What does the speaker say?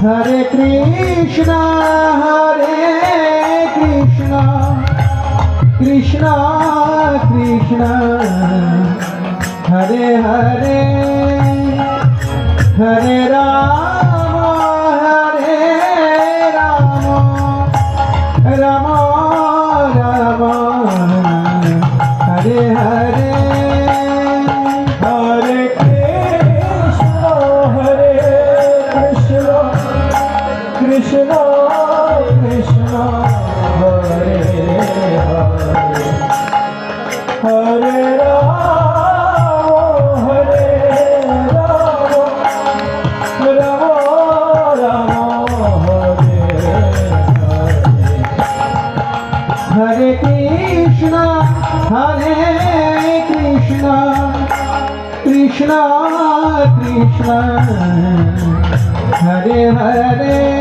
Hare Krishna, Krishna Krishna, Hare Hare, Hare Rama, Rama Rama, Hare Hare. Hare Krishna, Krishna Krishna, Hare Hare, Hare Rama, Rama Rama, Hare Hare. Hare Krishna, Krishna Krishna, Hare Hare.